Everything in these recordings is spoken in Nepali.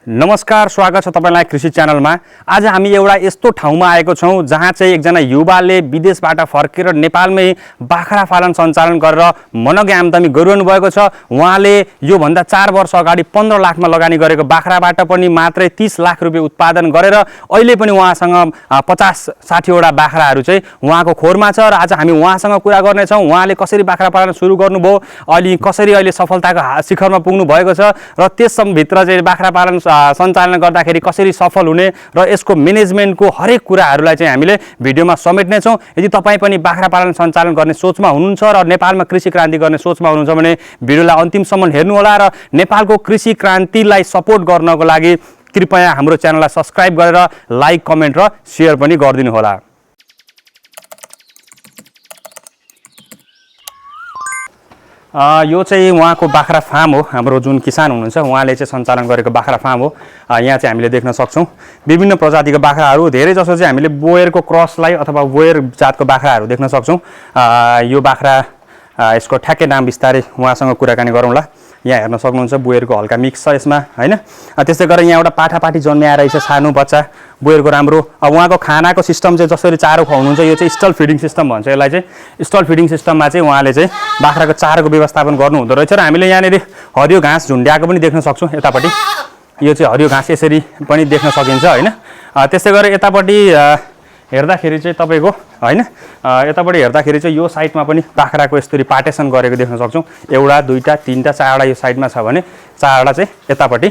नमस्कार, स्वागत छ तपाईलाई कृषि च्यानलमा। आज हामी एउटा यस्तो ठाउँमा आएको छौं जहाँ चाहिँ एकजना युवाले विदेशबाट फर्केर नेपालमै बाख्रा पालन सञ्चालन गरेर मनग्गे आम्दानी गरिरहनु भएको छ। उहाँले यो भन्दा 4 वर्ष अगाडि 15 लाखमा लगानी गरेको बाख्राबाट पनि मात्रै 30 लाख रुपैयाँ उत्पादन गरेर अहिले पनि उहाँसँग 50-60 वटा बाख्राहरू चाहिँ उहाँको खोरमा छ र आज हामी उहाँसँग कुरा गर्ने छौं। उहाँले कसरी बाख्रा पालन सुरु गर्नुभयो, अहिले कसरी अहिले सफलताको शिखरमा पुग्नु भएको छ र त्यसभित्र चाहिँ बाख्रा पालन सञ्चालन गर्दाखेरि कसरी सफल हुने र यसको म्यानेजमेन्टको हरेक कुराहरूलाई चाहिँ हामीले भिडियोमा समेट्ने छौं। यदि तपाईं पनि बाख्रा पालन सञ्चालन गर्ने सोचमा हुनुहुन्छ र नेपालमा कृषि क्रान्ति गर्ने सोचमा हुनुहुन्छ भने भिडियोलाई अन्तिमसम्म हेर्नु होला र नेपालको कृषि क्रान्तिलाई सपोर्ट गर्नको लागि कृपया हाम्रो च्यानललाई सब्स्क्राइब गरेर लाइक, कमेन्ट र शेयर पनि गरिदिनु होला। यो चाहिँ उहाँको बाख्रा फार्म हो। हाम्रो जुन किसान हुनुहुन्छ उहाँले चाहिँ सञ्चालन गरेको बाख्रा फार्म हो। यहाँ चाहिँ हामीले देख्न सक्छौं विभिन्न प्रजातिको बाख्राहरू, धेरै जसो चाहिँ हामीले बोयरको क्रसलाई अथवा बोयर जातको बाख्राहरू देख्न सक्छौं। यो बाख्रा यसको ठ्याक्कै नाम बिस्तारै उहाँसँग कुराकानी गरौँला। यहाँ हेर्न सक्नुहुन्छ बोयरको हल्का मिक्स छ यसमा, हैन। त्यस्तै गरेर यहाँ एउटा पाठापाठी जन्मिएर रहेछ सानो बच्चा बोयरको राम्रो। अब उहाँको खानाको सिस्टम चाहिँ जसरी चारो खुवाउनुहुन्छ यो चाहिँ स्टल फिडिङ सिस्टम भन्छ यसलाई चाहिँ। स्टल फिडिङ सिस्टममा चाहिँ उहाँले चाहिँ बाख्राको चारोको व्यवस्थापन गर्नु हुँदो रहेछ र हामीले यहाँनिर हरियो घाँस झुन्ड्याएको पनि देख्न सक्छौं। यतापट्टि यो चाहिँ हरियो घाँस यसरी पनि देख्न सकिन्छ, हैन। त्यस्तै गरेर यतापट्टि हेर्दाखेरि चाहिँ तपाईको, हैन, यतापट्टि हेर्दाखेरि चाहिँ यो साइडमा पनि बाख्राको यसरी पार्टेसन गरेको देख्न सक्छौं। एउटा, दुईटा, तीनटा, चारवटा यो साइडमा छ भने चारवटा चाहिँ यतापट्टि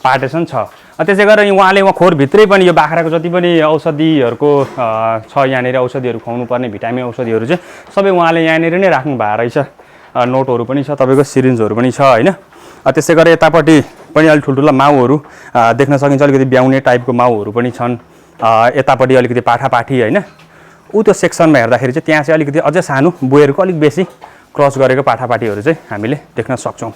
पार्टेसन छ। त्यसै गरेर उहाँले खोरभित्रै पनि यो बाख्राको जति पनि औषधिहरूको छ, यहाँनिर औषधिहरू खुवाउनु पर्ने भिटामिन औषधिहरू चाहिँ सबै उहाँले यहाँनिर नै राख्नु भएको रहेछ। नोटहरू पनि छ, तपाईँको सिरिन्जहरू पनि छ, हैन। त्यसै गरेर यतापट्टि पनि अलि ठुल्ठुला माउहरू देख्न सकिन्छ, अलिकति ब्याउने टाइपको माउहरू पनि छन्। यतापट्टि अलिकति पाठापाठी, हैन। त्यो सेक्सनमा हेर्दाखेरि चाहिँ त्यहाँ चाहिँ अलिकति अझै सानो बोयरको अलिक बेसी क्रस गरेको पाठापाटीहरू चाहिँ हामीले देख्न सक्छौं।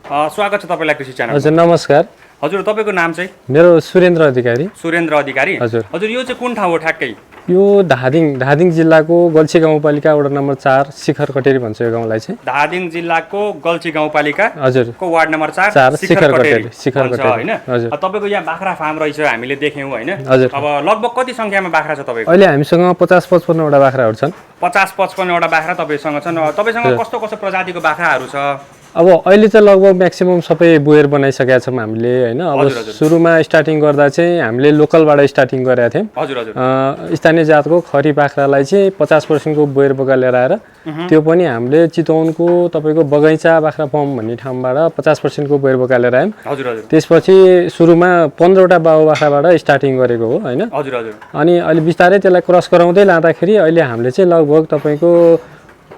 स्वागत छ तपाईलाई कृषि च्यानल। हजुर नमस्कार। हजुर तपाईको नाम चाहिँ? मेरो सुरेन्द्र अधिकारी। सुरेन्द्र अधिकारी। हजुर। हजुर यो चाहिँ कुन ठाउँ हो ठ्याक्कै? यो धादिङ जिल्लाको गल्छी गाउँपालिका वडा नम्बर 4 शिखर कटेरी भन्छ यो गाउँलाई चाहिँ। धादिङ जिल्लाको गल्छी गाउँपालिका हजुर को वार्ड नम्बर 4 शिखर कटेरी हैन। हजुर। तपाईको यहाँ बाख्रा फार्म रहेछ हामीले देख्यौं, हैन। हजुर। अब लगभग कति संख्यामा बाख्रा छ तपाईको? अहिले हामीसँग 50-55 वटा बाख्राहरू छन्। 50-55 वटा बाख्रा तपाईसँग छन्। तपाईसँग कस्तो कस्तो प्रजातिको बाख्राहरू छ? अब अहिले चाहिँ लगभग म्याक्सिमम सबै बोयर बनाइसकेका छौँ हामीले, हैन। अब सुरुमा स्टार्टिङ गर्दा चाहिँ हामीले लोकलबाट स्टार्टिङ गरेका थियौँ। हजुर हजुर। स्थानीय जातको खरी बाख्रालाई चाहिँ 50% को बोयर बोका लिएर आएर त्यो पनि हामीले चितवनको तपाईको बगैँचा बाख्रा फर्म भन्ने ठाउँबाट 50% को बोयर बोका लिएर आयौँ। हजुर हजुर। त्यसपछि सुरुमा 15 वटा बाउ बाख्राबाट स्टार्टिङ गरेको हो, हैन। हजुर हजुर। अनि अलि बिस्तारै त्यसलाई क्रस गराउँदै लाँदाखेरि अहिले हामीले चाहिँ लगभग तपाईको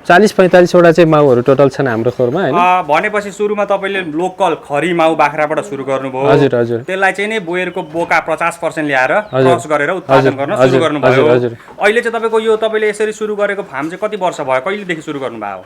40-45 वटा चाहिँ माउहरू टोटल छन् हाम्रो खोरमा, हैन। भनेपछि सुरुमा तपाईले लोकल खरी माउ बाख्राबाट सुरु गर्नुभयो। हजुर हजुर। त्यसलाई चाहिँ नै बोयरको बोका 50% ल्याएर क्रस गरेर उत्पादन गर्न सुरु गर्नुभयो। अहिले चाहिँ तपाईको यो तपाईले यसरी सुरु गरेको फार्म चाहिँ कति वर्ष भयो, कहिलेदेखि सुरु गर्नुभयो?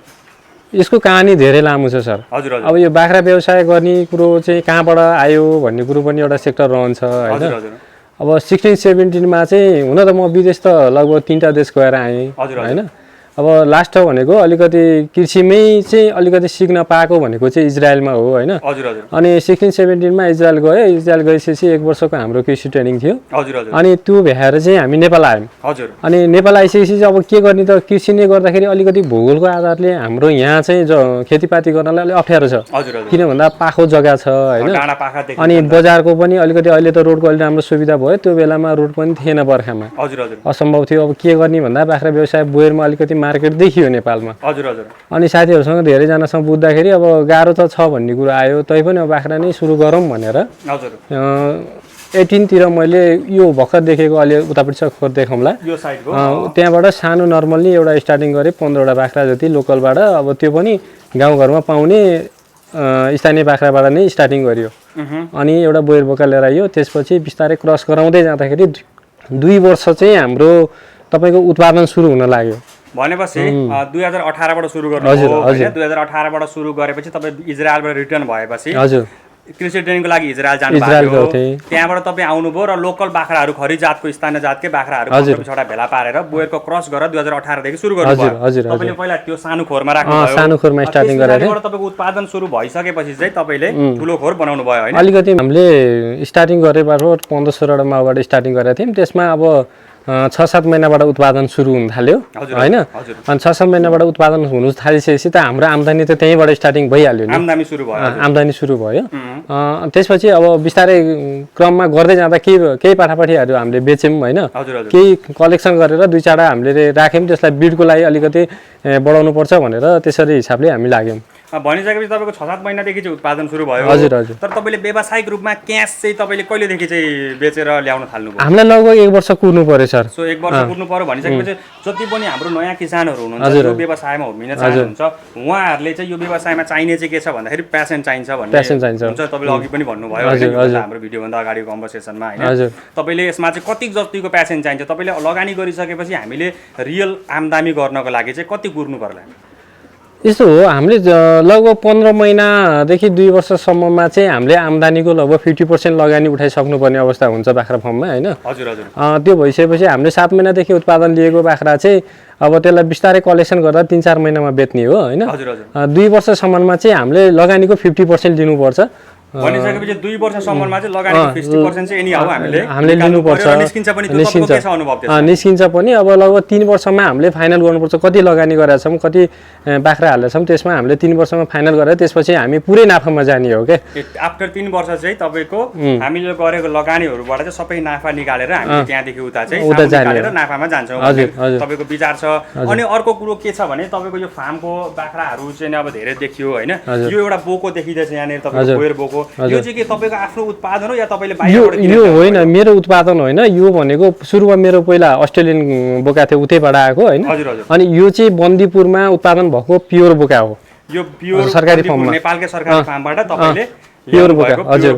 यसको कहानी धेरै लामो छ सर। हजुर हजुर। अब यो बाख्रा व्यवसाय गर्ने कुरो चाहिँ कहाँबाट आयो भन्ने कुरो पनि एउटा सेक्टर रहन्छ, हैन। हजुर हजुर। अब 16-17 मा चाहिँ हुन त म विदेश त लगभग 3टा देश गएर आएँ, हैन। अब लास्ट भनेको अलिकति कृषिमै चाहिँ अलिकति सिक्न पाएको भनेको चाहिँ इजरायलमा हो, हैन। हजुर हजुर। अनि 16-17 मा इजरायल गए। इजरायल गएपछि 1 वर्षको हाम्रो कृषि ट्रेनिङ थियो। हजुर हजुर। अनि त्यो भ्याएर चाहिँ हामी नेपाल आयौँ। हजुर। अनि नेपाल आइसकेपछि चाहिँ अब के गर्ने त, कृषि नै गर्दाखेरि अलिकति भूगोलको आधारले हाम्रो यहाँ चाहिँ खेतीपाती गर्नलाई अलिक अप्ठ्यारो छ। हजुर हजुर। किन भन्दा पाखो जग्गा छ, हैन। अनि बजारको पनि अलिकति अहिले त रोडको अलि राम्रो सुविधा भयो, त्यो बेलामा रोड पनि थिएन बर्खामा। हजुर हजुर। असम्भव थियो। अब के गर्ने भन्दा बाख्रा व्यवसाय बोयरमा अलिकति मार्केट देखियो नेपालमा। हजुर हजुर। अनि साथीहरूसँग धेरैजनासँग बुझ्दाखेरि अब गाह्रो त छ भन्ने कुरो आयो, तैपनि अब बाख्रा नै सुरु गरौँ भनेर। हजुर। 18 तिर मैले यो भर्खर देखेको अलि उतापट्टि छ खोर देखाउँला, यो साइडको त्यहाँबाट सानो नर्मल्ली एउटा स्टार्टिङ गरे 15 वटा बाख्रा जति लोकलबाट। अब त्यो पनि गाउँघरमा पाउने स्थानीय बाख्राबाट नै स्टार्टिङ गरियो। अनि एउटा बोयर बोका लिएर आइयो। त्यसपछि बिस्तारै क्रस गराउँदै जाँदाखेरि 2 वर्ष चाहिँ हाम्रो तपाईको उत्पादन सुरु हुन लाग्यो। भनेपछि 2018 बाट सुरु गर्नुभयो, हैन। 2018 बाट सुरु गरेपछि तपाई इजरायलबाट रिटर्न भएपछि हजुर कृषि ट्रेनिङको लागि इजरायल जानु इजरायल भएको गएको थिएँ। त्यहाँबाट तपाईँ आउनुभयो र लोकल बाख्राहरू खरी जातको स्थानीय जातकै बाख्राहरू 15-20 भेला पारेर बोयरको क्रस गरेर 2018 देखि सुरु गर्नुभयो। हजुर तपाईँले पहिला त्यो सानो खोरमा राख्नुभयो, सानो खोरमा स्टार्टिङ गरेर त्यसबाट तपाईँको उत्पादन सुरु भइसकेपछि चाहिँ तपाईँले ठुलो खोर बनाउनु भयो होइन? अलिकति हामीले स्टार्टिङ गरेबाट 15-16वटा माउबाट स्टार्टिङ गरेका थियौँ। त्यसमा अब 6-7 महिनाबाट उत्पादन सुरु हुन थाल्यो होइन। अनि 6-7 महिनाबाट उत्पादन हुनु थालिसकेपछि त हाम्रो आम्दानी त त्यहीँबाट स्टार्टिङ भइहाल्यो नि, आम्दानी सुरु भयो। आम्दानी सुरु भयो। त्यसपछि अब बिस्तारै क्रममा गर्दै जाँदा केही पाठापाठीहरू हामीले बेच्यौँ होइन, केही कलेक्सन गरेर 2-4वटा हामीले राख्यौँ। त्यसलाई बिडको लागि अलिकति बढाउनु पर्छ भनेर त्यसरी हिसाबले हामी लाग्यौँ। भनिसकेपछि तपाईँको 6-7 महिनादेखि चाहिँ उत्पादन सुरु भयो। हजुर हजुर। तर तपाईँले व्यावसायिक रूपमा क्यास चाहिँ तपाईँले कहिलेदेखि चाहिँ बेचेर ल्याउन थाल्नुभयो? हामीलाई लगभग 1 वर्ष कुर्नु पर्यो सर। सो 1 वर्ष कुर्नु पर्यो भनिसकेपछि जति पनि हाम्रो नयाँ किसानहरू हुनुहुन्छ जो व्यवसायमा उभिन चाहनुहुन्छ उहाँहरूले चाहिँ यो व्यवसायमा चाहिने चाहिँ के छ भन्दाखेरि प्यासन चाहिन्छ भन्ने हुन्छ। तपाईँले अघि पनि भन्नुभयो हाम्रो भिडियोभन्दा अगाडिको कन्भर्सेसनमा होइन, तपाईँले यसमा चाहिँ कति जतिको प्यासन चाहिन्छ, तपाईँले लगानी गरिसकेपछि हामीले रियल आम्दानी गर्नको लागि चाहिँ कति कुर्नु पर्ला? यस्तो हो, हामीले लगभग 15 महिनादेखि 2 वर्षसम्ममा चाहिँ हामीले आम्दानीको लगभग 50% लगानी उठाइसक्नुपर्ने अवस्था हुन्छ बाख्रा फर्ममा होइन। हजुर हजुर। त्यो भइसकेपछि हामीले 7 महिनादेखि उत्पादन लिएको बाख्रा चाहिँ अब त्यसलाई बिस्तारै कलेक्सन गर्दा 3-4 महिनामा बेच्ने हो होइन। 2 वर्षसम्ममा चाहिँ हामीले लगानीको 50% लिनुपर्छ। भनिसकेपछि 2 वर्षसम्ममा चाहिँ लगानीको 50% चाहिँ हामीले लिनुपर्छ। निस्किन्छ पनि त्यो तपाईँको के छ अनुभव त्यसमा? निस्किन्छ पनि। अब लगभग 3 वर्षमा हामीले फाइनल गर्नुपर्छ कति लगानी गरेका छौँ, कति बाख्रा हालेका छौँ। त्यसमा हामीले 3 वर्षमा फाइनल गरेर त्यसपछि हामी पुरै नाफामा जाने हो क्या। आफ्टर 3 वर्ष चाहिँ तपाईँको हामीले गरेको लगानीहरूबाट चाहिँ सबै नाफा निकालेर हामी त्यहाँदेखि उता चाहिँ नाफामा जान्छौँ तपाईँको विचार छ। अनि अर्को कुरो के छ भने तपाईँको यो फार्मको बाख्राहरू चाहिँ अब धेरै देखियो होइन, यो एउटा बोको देखिँदैछ यहाँनिर तपाईँको बोयर बोको, यो चाहिँ के तपाईँको आफ्नो उत्पादन हो या तपाईँले बाहिरबाट? यो होइन, मेरो उत्पादन होइन। यो भनेको सुरुमा मेरो पहिला अस्ट्रेलियन बोका थियो, उतैबाट आएको होइन। अनि यो चाहिँ बन्दीपुरमा उत्पादन भएको प्योर बोका हो। यो प्योर सरकारी फर्ममा, नेपालकै सरकारी फार्मबाट तपाईँले प्योर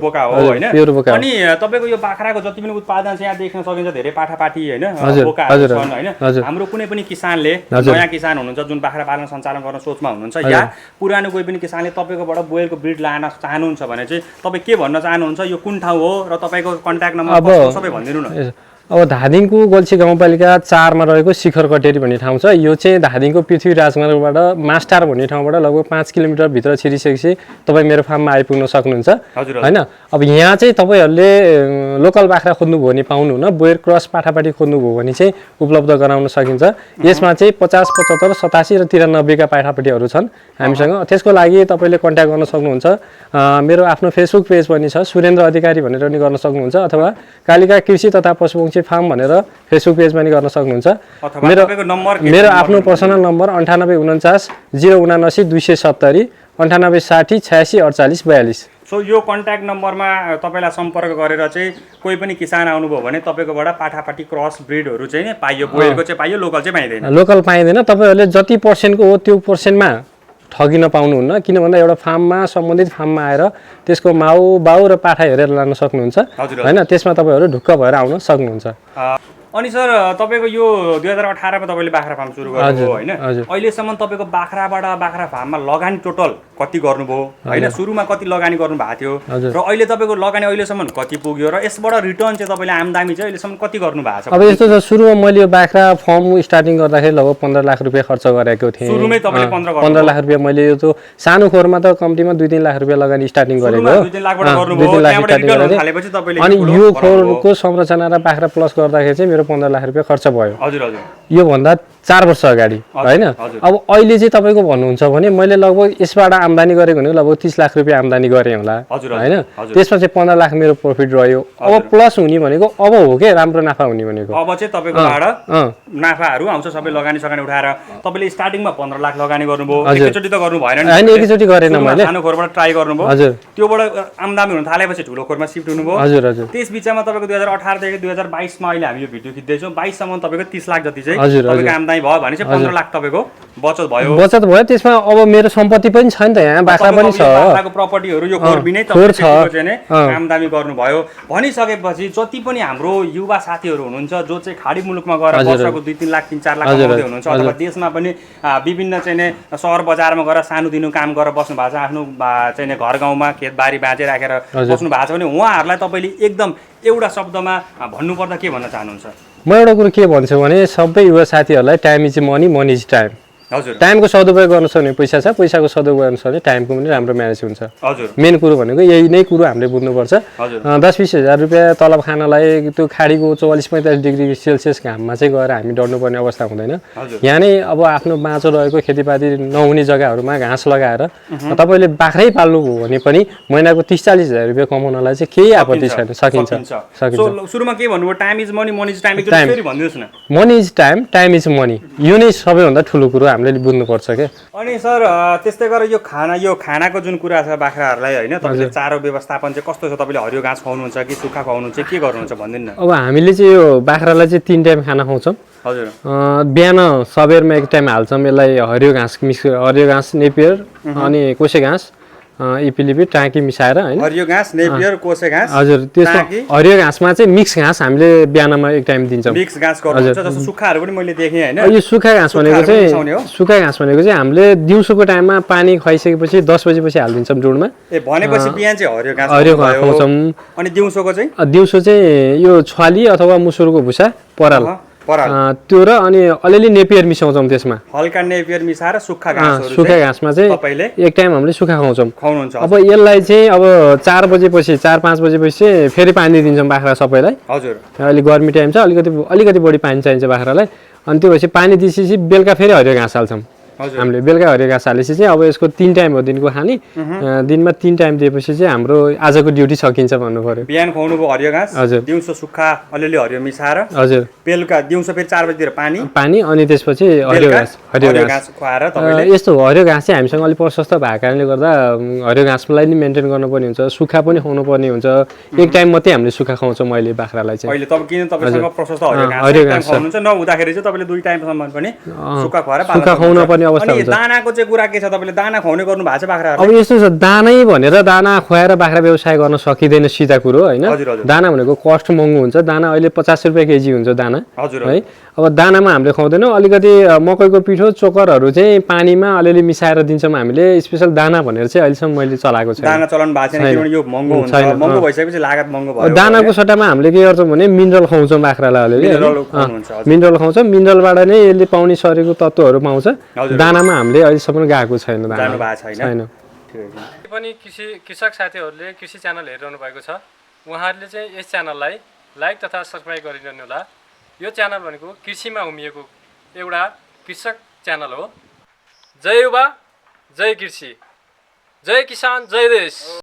बोका हो होइन। अनि तपाईँको यो बाख्राको जति पनि उत्पादन चाहिँ यहाँ देख्न सकिन्छ, धेरै पाठापाठी होइन बोकाहरू छन् होइन। हाम्रो कुनै पनि किसानले, नयाँ किसान हुनुहुन्छ जुन बाख्रा पालन सञ्चालन गर्न सोचमा हुनुहुन्छ या पुरानो कोही पनि किसानले तपाईँकोबाट बोयरको ब्रिड लान चाहनुहुन्छ भने चाहिँ तपाईँ के भन्न चाहनुहुन्छ? यो कुन ठाउँ हो र तपाईँको कन्ट्याक्ट नम्बर सबै भनिदिनु न। अब धादिङको गल्छी गाउँपालिका 4मा रहेको शिखर कटेरी भन्ने ठाउँ छ। यो चाहिँ धादिङको पृथ्वी राजमार्गबाट मास्टार भन्ने ठाउँबाट लगभग 5 किलोमिटर भित्र छिरिसकेपछि तपाईँ मेरो फार्ममा आइपुग्न सक्नुहुन्छ होइन। अब यहाँ चाहिँ तपाईँहरूले लोकल बाख्रा खोज्नुभयो भने पाउनुहुन्न, बोयर क्रस पाठापाठी खोज्नुभयो भने चाहिँ उपलब्ध गराउन सकिन्छ। यसमा चाहिँ 50, 75, 87 र 93 का पाठापाठीहरू छन् हामीसँग। त्यसको लागि तपाईँले कन्ट्याक्ट गर्न सक्नुहुन्छ। मेरो आफ्नो फेसबुक पेज पनि छ, सुरेन्द्र अधिकारी भनेर पनि गर्न सक्नुहुन्छ, अथवा कालिका कृषि तथा पशुपक्षी फार्म भनेर फेसबुक पेज पनि गर्न सक्नुहुन्छ। मेरो आफ्नो पर्सनल नम्बर 9849 079 270 98 60 86 48 42। सो यो कन्ट्याक्ट नम्बरमा तपाईँलाई सम्पर्क गरेर चाहिँ कोही पनि किसान आउनुभयो भने तपाईँकोबाट पाठापाठी क्रस ब्रिडहरू चाहिँ पाइयो, बोयरको चाहिँ पाइयो, लोकल चाहिँ पाइँदैन। लोकल पाइँदैन। तपाईँहरूले जति पर्सेन्टको हो त्यो पर्सेन्टमा ठगिन पाउनुहुन्न, किन भन्दा एउटा फार्ममा सम्बन्धित फार्ममा आएर त्यसको बाउ र पाठा हेरेर लान सक्नुहुन्छ होइन। त्यसमा तपाईँहरू ढुक्क भएर आउन सक्नुहुन्छ। अनि सर तपाईँको यो 2018 मा तपाईँले बाख्रा फार्म सुरु गर्नुभयो होइन, अहिलेसम्म तपाईँको बाख्रा फार्ममा लगानी टोटल कति गर्नुभयो होइन? सुरुमा कति लगानी गर्नु भएको थियो र अहिले तपाईँको लगानी अहिलेसम्म कति पुग्यो र यसबाट रिटर्न चाहिँ तपाईँले आम्दानी चाहिँ अहिलेसम्म कति गर्नु भएको छ? अब यस्तो छ, सुरुमा मैले यो बाख्रा फार्म स्टार्टिङ गर्दाखेरि लगभग 15 लाख रुपियाँ खर्च गरेको थिएँ। सुरुमै तपाईँले 15 लाख रुपियाँ मैले यो त सानो खोरमा त कम्तीमा 2-3 लाख रुपियाँ लगानी स्टार्टिङ गरेको हो। 2-3 लाखबाट गर्नुभयो, त्यहाँबाट रिटर्न थालेपछि तपाईँले अनि यो खोरको संरचना र बाख्रा प्लस गर्दाखेरि चाहिँ मेरो 15 लाख रुपियाँ खर्च भयो। हजुर हजुर। यो भन्दा 4 वर्ष अगाडि होइन। अब अहिले चाहिँ तपाईँको भन्नुहुन्छ भने मैले लगभग यसबाट आम्दानी गरेको भने लगभग 30 लाख रुपियाँ आम्दानी गरेँ होला होइन। त्यसमा चाहिँ 15 लाख मेरो प्रफिट रह्यो। अब प्लस हुने भनेको अब हो के राम्रो नाफा हुने भनेको। अब चाहिँ तपाईँकोबाट नाफाहरू आउँछ, सबै लगानी सगानी उठाएर तपाईँले स्टार्टिङमा 15 लाख लगानी गर्नुभयो, एकैचोटि त गर्नु भएन नि? हैन, एकैचोटि गरेन मैले। सानो खोरबाट ट्राई गर्नुभयो, हजुर। त्योबाट आम्दानी हुन थालेपछि ठुलो खोरमा सिफ्ट हुनुभयो। हजुर हजुर। त्यस बिचमा तपाईँको 2018 देखि 2022 मा अहिले हामी यो भिडियो खिच्दै छौँ, 22 सम्म तपाईँको 30 लाख जति चाहिँ तपाईँको आम्दानी आम्दानी भयो भने चाहिँ 15 लाख तपाईको बचत भयो। बचत भयो। त्यसमा अब मेरो सम्पत्ति पनि छ नि त, यहाँ बाख्रा पनि छ, बाख्राको प्रपर्टीहरु यो खोरबी नै तपाईले चाहिँ नि आम्दानी गर्नुभयो भनिसकेपछि जति पनि हाम्रो युवा साथीहरु हुनुहुन्छ जो चाहिँ खाडी मुलुकमा गएर वर्षको 2-3 लाख 3-4 लाख कमाउँदै हुनुहुन्छ अथवा देशमा पनि विभिन्न चाहिँ नि सहर बजारमा गएर सानो दिनो काम गरेर बस्नु भएको छ, आफ्नो चाहिँ नि घर गाउँमा खेतबारी बाँचे राखेर बस्नु भएको छ भने उहाँहरुलाई तपाईले एकदम एउटा शब्दमा भन्नुपर्दा के भन्न चाहनुहुन्छ? म एउटा कुरो के भन्छु भने सबै युवा साथीहरुलाई time is money, money is time. हजुर, टाइमको सदुपयोग गर्न सक्ने पैसा छ, पैसाको सदुपयोग गर्न सक्ने टाइमको पनि राम्रो म्यानेज हुन्छ। हजुर, मेन कुरो भनेको यही नै कुरो हामीले बुझ्नुपर्छ। 10-20 हजार रुपियाँ तलब खानलाई त्यो खाडीको 44-45 डिग्री सेल्सियस घाममा चाहिँ गएर हामी डढ्नुपर्ने अवस्था हुँदैन। यहाँ नै अब आफ्नो बाँचो रहेको खेतीपाती नहुने जग्गाहरूमा घाँस लगाएर तपाईले बाख्रै पाल्नु हो भने पनि महिनाको 30-40 हजार रुपियाँ कमाउनलाई चाहिँ केही आपत्ति छैन, सकिन्छ। सो सुरुमा के भन्नुभयो? Time is money, money is time, एकचोटी फेरि भन्दिनुस् न। Money is time, time is money, यो नै सबैभन्दा ठुलो कुरो हामीले बुझ्नुपर्छ के। अनि सर त्यस्तै गरेर यो खानाको जुन कुरा छ बाख्राहरूलाई हैन, तपाईले चारो व्यवस्थापन चाहिँ कस्तो छ? तपाईले हरियो घाँस खुवाउनुहुन्छ कि सुक्खा खुवाउनुहुन्छ, के गर्नुहुन्छ भन्दिन न? अब हामीले चाहिँ यो बाख्रालाई चाहिँ 3 टाइम खाना खुवाउँछौँ। हजुर, बिहान सबेरमा 1 टाइम हाल्छौँ यसलाई हरियो घाँस मिक्स, हरियो घाँस नेपियर अनि कोसे घाँस इपिलिपी टाँकी मिसाएर हैन, हरियो घाँस नेपियर कोसे घाँस। हजुर, त्यसमा हरियो घाँसमा चाहिँ मिक्स घाँस हामीले बिहानमा 1 टाइम दिन्छौँ। मिक्स घाँस गर्नुहुन्छ जस्तो सुक्खाहरू पनि मैले देखेँ हैन। यो सुक्खा घाँस भनेको चाहिँ हामीले दिउँसोको टाइममा पानी खुवाइसकेपछि 10 बजेपछि हालिदिन्छौँ जुडमा। ए भनेपछि बिहान चाहिँ हरियो घाँस खुवाउँछौँ। अनि दिउँसोको चाहिँ यो छ्वाली अथवा मुसुरको भुसा पराल त्यो र अनि अलिअलि नेपियर मिसाउँछौँ त्यसमा, हल्का नेपियर मिसाएर सुक्खा घाँसमा चाहिँ तपाईले 1 टाइम हामीले सुक्खा खुवाउनुहुन्छ। अब यसलाई चाहिँ अब 4 बजेपछि 4-5 बजेपछि फेरि पानी दिन्छौँ बाख्रा सबैलाई। हजुर, अहिले गर्मी टाइम छ, अलिकति बढी पानी चाहिन्छ बाख्रालाई। अनि त्यो भएपछि पानी दिएपछि बेलुका फेरि हरियो घाँस हाल्छौँ हामीले। बेलुका हरियो घाँस हालेपछि चाहिँ अब यसको 3 टाइम हो दिनको खाने। दिनमा 3 टाइम दिएपछि चाहिँ हाम्रो आजको ड्युटी सकिन्छ भन्नु पर्यो। बिहान खुवाउनु भयो हरियो घाँस, हजुर, दिउँसो सुक्खा अलिअलि हरियो मिसाएर, हजुर, बेलुका दिउँसो फेरि 4 बजेतिर पानी अनि त्यसपछि हरियो घाँस खुवाएर तपाईले यस्तो हरियो घाँस चाहिँ हामीसँग अलिक प्रशस्त भएको कारणले गर्दा हरियो घाँसलाई नि मेन्टेन गर्नुपर्ने हुन्छ, सुक्खा पनि खुवाउनु पर्ने हुन्छ। 1 टाइम मात्रै हामीले सुक्खा खुवाउँछौँ अहिले बाख्रालाई चाहिँ। अहिले किन तपाईसँग प्रशस्त हरियो घाँस खुवाउनुहुन्छ, नहुँदाखेरि चाहिँ तपाईले 2 टाइमसम्म पनि सुक्खा खुवाएर खुवाउन पर्ने अवस्था हुन्छ। दानाको चाहिँ कुरा के छ? तपाईले दाना खुवाउने गर्नु भएको छ बाख्राहरुलाई? अब यस्तो छ, दानै भनेर दाना खुवाएर बाख्रा व्यवसाय गर्न सकिँदैन सिधा कुरो हैन। दाना भनेको कस्ट महँगो हुन्छ। दाना अहिले 50 रुपियाँ केजी हुन्छ दाना है। अब दानामा हामीले खुवाउँदैनौँ, अलिकति मकैको पिठो चोकरहरू चाहिँ पानीमा अलिअलि मिसाएर दिन्छौँ हामीले। स्पेशल दाना भनेर चाहिँ अहिलेसम्म मैले चलाएको छैन। दाना चलन भएको छैन किनभने यो महँगो हुन्छ, महँगो भइसकेपछि लागत महँगो भयो। दानाको सट्टामा हामीले के गर्छौँ भने मिनरल खुवाउँछौँ बाख्रालाई अलिअलि। मिनरल खुवाउँछौँ, मिनरलबाट नै यसले पाउने शरीरको तत्त्वहरू पाउँछ। दानामा हामीले अहिलेसम्म गएको छैन, छैन। पनि कृषक साथीहरूले कृषि च्यानल हेरिरहनु भएको छ, उहाँहरूले चाहिँ यस च्यानललाई लाइक तथा सब्सक्राइब गरिरहनु होला। यो च्यानल भनेको कृषिमा उमिएको एउटा कृषक च्यानल हो। जय युवा, जय कृषि, जय किसान, जय देश।